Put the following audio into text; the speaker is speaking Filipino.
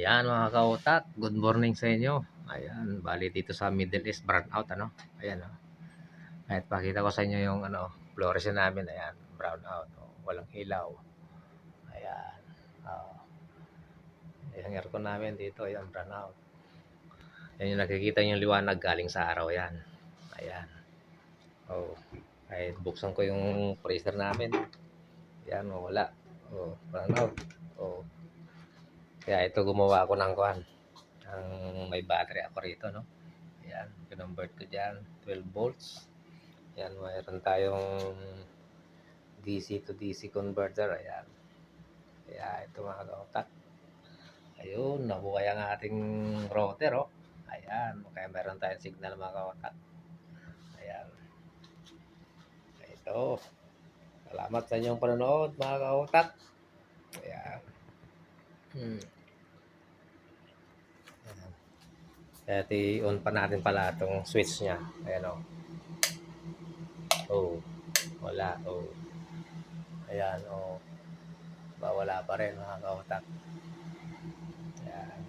Ayan mga kautak, good morning sa inyo. Ayan, bali dito sa Middle East brownout ano. Ayan oh. Kahit pakita ko sa inyo yung fluorescent namin. Ayan, brownout. Oh, walang ilaw. Ayan. Oh. Yung aircon namin dito, ayan, brownout. Yan yung nakikita yung liwanag galing sa araw yan. Ayan. Oh. Kahit buksan ko yung freezer namin. Ayan, oh, wala. Oh, brownout. Oh. Kaya ito gumawa ako ng kuhan. May battery ako rito, no? Ayan, kinonvert ko dyan, 12 volts. Ayan, mayroon tayong DC to DC converter. Ayan. Kaya ito mga kautak. Ayun, nabuhay ang ating router, oh. Ayan, kaya meron tayong signal mga kautak. Ayan. Ito. Salamat sa inyong panonood mga kautak. Ayan. Ayan. Kaya i-on pa natin pala itong switch niya. Ayan, oh. Oh, wala. Oh. Ayan, oh. Wala pa rin mga kautak. Ayan.